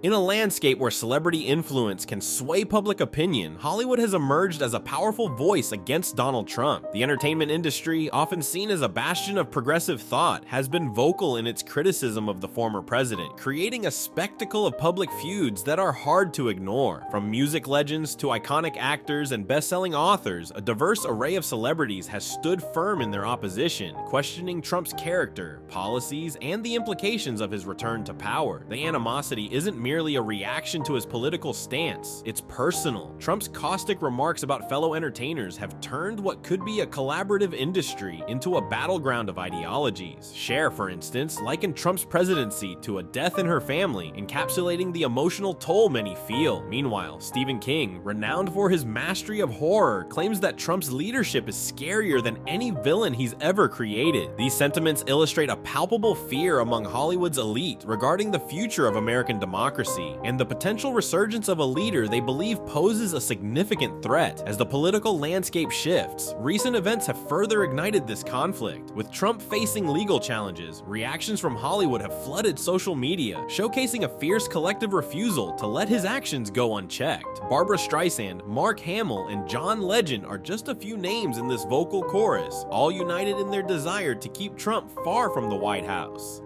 In a landscape where celebrity influence can sway public opinion, Hollywood has emerged as a powerful voice against Donald Trump. The entertainment industry, often seen as a bastion of progressive thought, has been vocal in its criticism of the former president, creating a spectacle of public feuds that are hard to ignore. From music legends to iconic actors and best-selling authors, a diverse array of celebrities has stood firm in their opposition, questioning Trump's character, policies, and the implications of his return to power. The animosity isn't merely a reaction to his political stance, it's personal. Trump's caustic remarks about fellow entertainers have turned what could be a collaborative industry into a battleground of ideologies. Cher, for instance, likened Trump's presidency to a death in her family, encapsulating the emotional toll many feel. Meanwhile, Stephen King, renowned for his mastery of horror, claims that Trump's leadership is scarier than any villain he's ever created. These sentiments illustrate a palpable fear among Hollywood's elite regarding the future of American democracy and the potential resurgence of a leader they believe poses a significant threat. As the political landscape shifts, recent events have further ignited this conflict. With Trump facing legal challenges, reactions from Hollywood have flooded social media, showcasing a fierce collective refusal to let his actions go unchecked. Barbra Streisand, Mark Hamill, and John Legend are just a few names in this vocal chorus, all united in their desire to keep Trump far from the White House.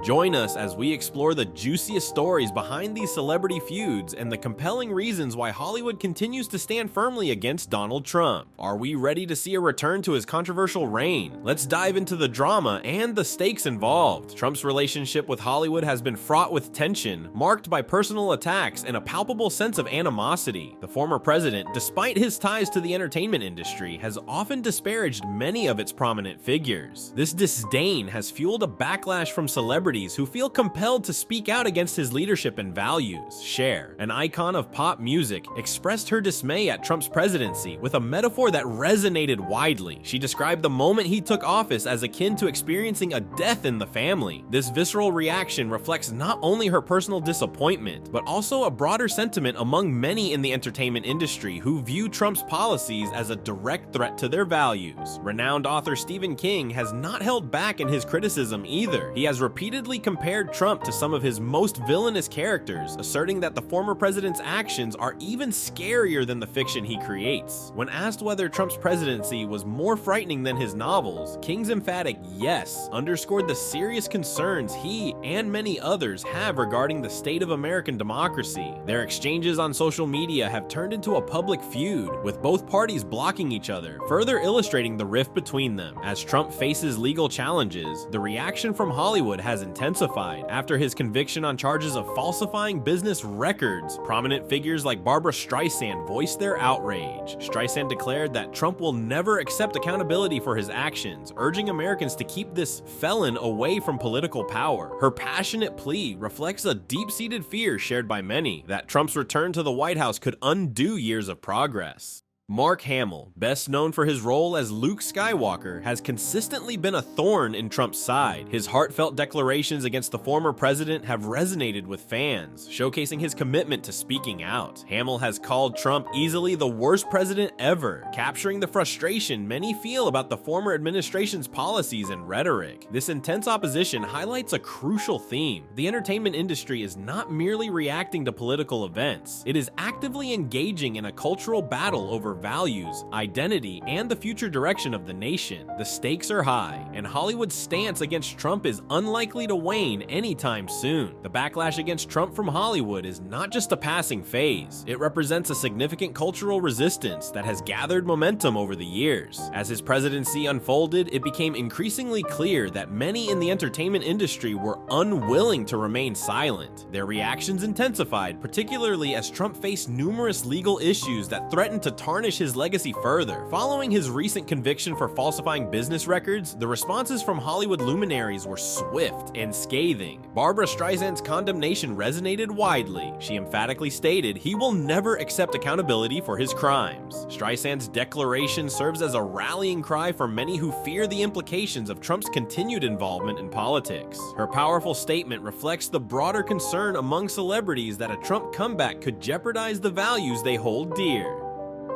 Join us as we explore the juiciest stories behind these celebrity feuds and the compelling reasons why Hollywood continues to stand firmly against Donald Trump. Are we ready to see a return to his controversial reign? Let's dive into the drama and the stakes involved. Trump's relationship with Hollywood has been fraught with tension, marked by personal attacks and a palpable sense of animosity. The former president, despite his ties to the entertainment industry, has often disparaged many of its prominent figures. This disdain has fueled a backlash from celebrities who feel compelled to speak out against his leadership and values. Cher, an icon of pop music, expressed her dismay at Trump's presidency with a metaphor that resonated widely. She described the moment he took office as akin to experiencing a death in the family. This visceral reaction reflects not only her personal disappointment, but also a broader sentiment among many in the entertainment industry who view Trump's policies as a direct threat to their values. Renowned author Stephen King has not held back in his criticism either. He has repeatedly compared Trump to some of his most villainous characters, asserting that the former president's actions are even scarier than the fiction he creates. When asked whether Trump's presidency was more frightening than his novels, King's emphatic yes underscored the serious concerns he and many others have regarding the state of American democracy. Their exchanges on social media have turned into a public feud, with both parties blocking each other, further illustrating the rift between them. As Trump faces legal challenges, the reaction from Hollywood has intensified. After his conviction on charges of falsifying business records, prominent figures like Barbra Streisand voiced their outrage. Streisand declared that Trump will never accept accountability for his actions, urging Americans to keep this felon away from political power. Her passionate plea reflects a deep-seated fear shared by many that Trump's return to the White House could undo years of progress. Mark Hamill, best known for his role as Luke Skywalker, has consistently been a thorn in Trump's side. His heartfelt declarations against the former president have resonated with fans, showcasing his commitment to speaking out. Hamill has called Trump easily the worst president ever, capturing the frustration many feel about the former administration's policies and rhetoric. This intense opposition highlights a crucial theme. The entertainment industry is not merely reacting to political events, it is actively engaging in a cultural battle over values, identity, and the future direction of the nation. The stakes are high, and Hollywood's stance against Trump is unlikely to wane anytime soon. The backlash against Trump from Hollywood is not just a passing phase, it represents a significant cultural resistance that has gathered momentum over the years. As his presidency unfolded, it became increasingly clear that many in the entertainment industry were unwilling to remain silent. Their reactions intensified, particularly as Trump faced numerous legal issues that threatened to tarnish his legacy further. Following his recent conviction for falsifying business records, the responses from Hollywood luminaries were swift and scathing. Barbra Streisand's condemnation resonated widely. She emphatically stated he will never accept accountability for his crimes. Streisand's declaration serves as a rallying cry for many who fear the implications of Trump's continued involvement in politics. Her powerful statement reflects the broader concern among celebrities that a Trump comeback could jeopardize the values they hold dear.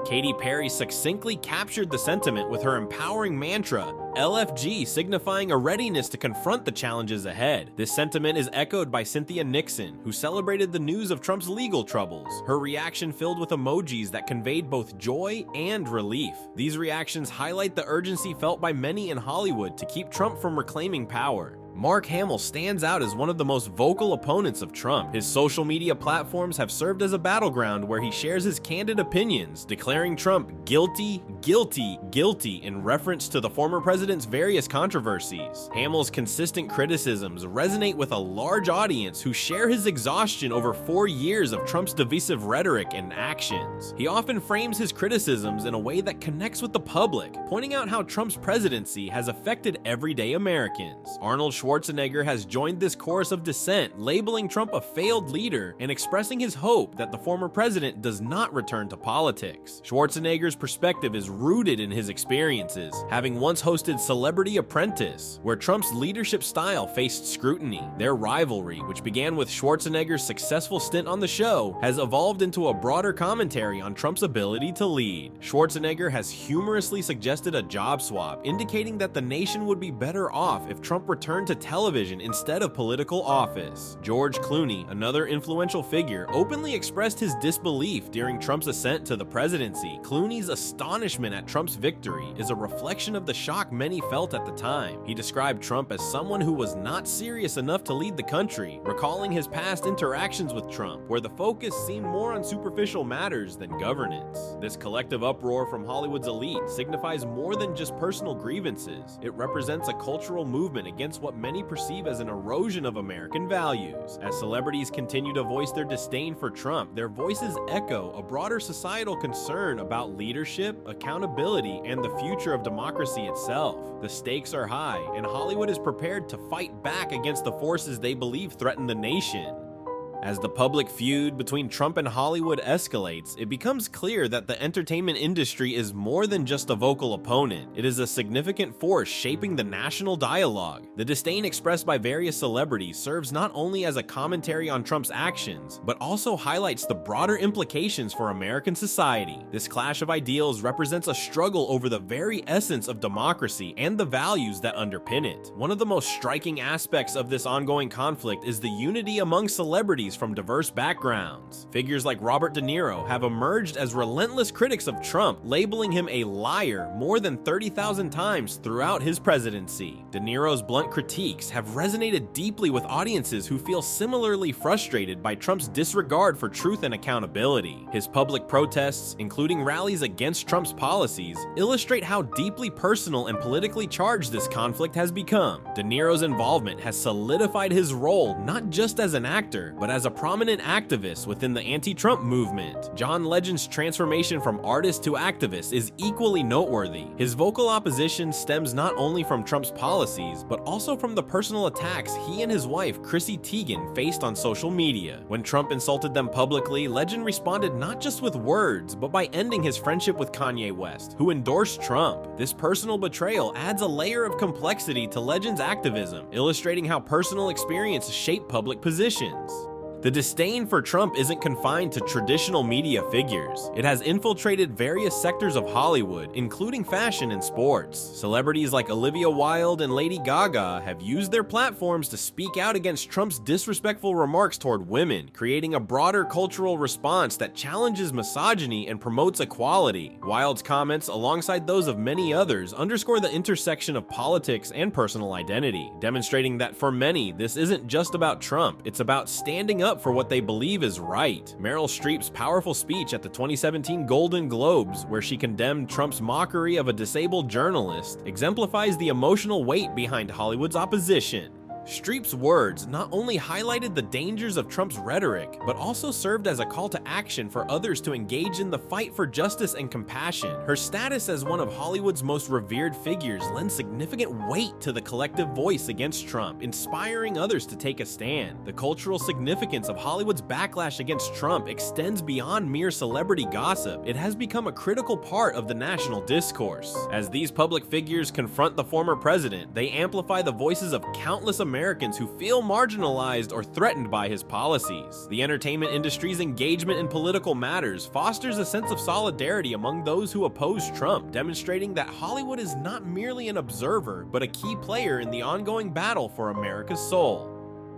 Katy Perry succinctly captured the sentiment with her empowering mantra, LFG, signifying a readiness to confront the challenges ahead. This sentiment is echoed by Cynthia Nixon, who celebrated the news of Trump's legal troubles, her reaction filled with emojis that conveyed both joy and relief. These reactions highlight the urgency felt by many in Hollywood to keep Trump from reclaiming power. Mark Hamill stands out as one of the most vocal opponents of Trump. His social media platforms have served as a battleground where he shares his candid opinions, declaring Trump guilty, guilty, guilty in reference to the former president's various controversies. Hamill's consistent criticisms resonate with a large audience who share his exhaustion over 4 years of Trump's divisive rhetoric and actions. He often frames his criticisms in a way that connects with the public, pointing out how Trump's presidency has affected everyday Americans. Arnold Schwarzenegger has joined this chorus of dissent, labeling Trump a failed leader and expressing his hope that the former president does not return to politics. Schwarzenegger's perspective is rooted in his experiences, having once hosted Celebrity Apprentice, where Trump's leadership style faced scrutiny. Their rivalry, which began with Schwarzenegger's successful stint on the show, has evolved into a broader commentary on Trump's ability to lead. Schwarzenegger has humorously suggested a job swap, indicating that the nation would be better off if Trump returned to television instead of political office. George Clooney, another influential figure, openly expressed his disbelief during Trump's ascent to the presidency. Clooney's astonishment at Trump's victory is a reflection of the shock many felt at the time. He described Trump as someone who was not serious enough to lead the country, recalling his past interactions with Trump, where the focus seemed more on superficial matters than governance. This collective uproar from Hollywood's elite signifies more than just personal grievances. It represents a cultural movement against what many perceive as an erosion of American values. As celebrities continue to voice their disdain for Trump, their voices echo a broader societal concern about leadership, accountability, and the future of democracy itself. The stakes are high, and Hollywood is prepared to fight back against the forces they believe threaten the nation. As the public feud between Trump and Hollywood escalates, it becomes clear that the entertainment industry is more than just a vocal opponent. It is a significant force shaping the national dialogue. The disdain expressed by various celebrities serves not only as a commentary on Trump's actions, but also highlights the broader implications for American society. This clash of ideals represents a struggle over the very essence of democracy and the values that underpin it. One of the most striking aspects of this ongoing conflict is the unity among celebrities from diverse backgrounds. Figures like Robert De Niro have emerged as relentless critics of Trump, labeling him a liar more than 30,000 times throughout his presidency. De Niro's blunt critiques have resonated deeply with audiences who feel similarly frustrated by Trump's disregard for truth and accountability. His public protests, including rallies against Trump's policies, illustrate how deeply personal and politically charged this conflict has become. De Niro's involvement has solidified his role not just as an actor, but as a prominent activist within the anti-Trump movement. John Legend's transformation from artist to activist is equally noteworthy. His vocal opposition stems not only from Trump's policies, but also from the personal attacks he and his wife, Chrissy Teigen, faced on social media. When Trump insulted them publicly, Legend responded not just with words, but by ending his friendship with Kanye West, who endorsed Trump. This personal betrayal adds a layer of complexity to Legend's activism, illustrating how personal experience shape public positions. The disdain for Trump isn't confined to traditional media figures. It has infiltrated various sectors of Hollywood, including fashion and sports. Celebrities like Olivia Wilde and Lady Gaga have used their platforms to speak out against Trump's disrespectful remarks toward women, creating a broader cultural response that challenges misogyny and promotes equality. Wilde's comments, alongside those of many others, underscore the intersection of politics and personal identity, demonstrating that for many, this isn't just about Trump, it's about standing up for what they believe is right. Meryl Streep's powerful speech at the 2017 Golden Globes, where she condemned Trump's mockery of a disabled journalist, exemplifies the emotional weight behind Hollywood's opposition. Streep's words not only highlighted the dangers of Trump's rhetoric, but also served as a call to action for others to engage in the fight for justice and compassion. Her status as one of Hollywood's most revered figures lends significant weight to the collective voice against Trump, inspiring others to take a stand. The cultural significance of Hollywood's backlash against Trump extends beyond mere celebrity gossip. It has become a critical part of the national discourse. As these public figures confront the former president, they amplify the voices of countless Americans Americans who feel marginalized or threatened by his policies. The entertainment industry's engagement in political matters fosters a sense of solidarity among those who oppose Trump, demonstrating that Hollywood is not merely an observer, but a key player in the ongoing battle for America's soul.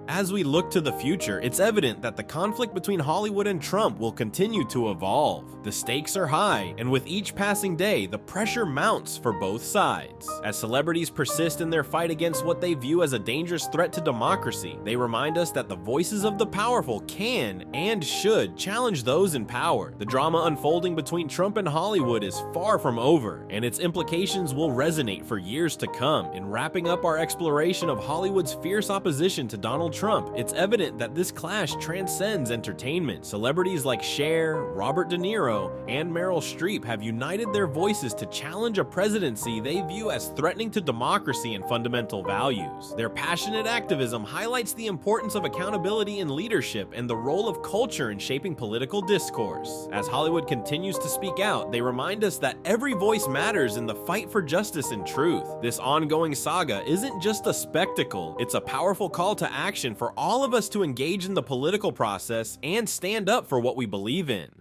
As we look to the future, it's evident that the conflict between Hollywood and Trump will continue to evolve. The stakes are high, and with each passing day, the pressure mounts for both sides. As celebrities persist in their fight against what they view as a dangerous threat to democracy, they remind us that the voices of the powerful can and should challenge those in power. The drama unfolding between Trump and Hollywood is far from over, and its implications will resonate for years to come. In wrapping up our exploration of Hollywood's fierce opposition to Donald Trump, it's evident that this clash transcends entertainment. Celebrities like Cher, Robert De Niro, and Meryl Streep have united their voices to challenge a presidency they view as threatening to democracy and fundamental values. Their passionate activism highlights the importance of accountability in leadership and the role of culture in shaping political discourse. As Hollywood continues to speak out, they remind us that every voice matters in the fight for justice and truth. This ongoing saga isn't just a spectacle, it's a powerful call to action for all of us to engage in the political process and stand up for what we believe in.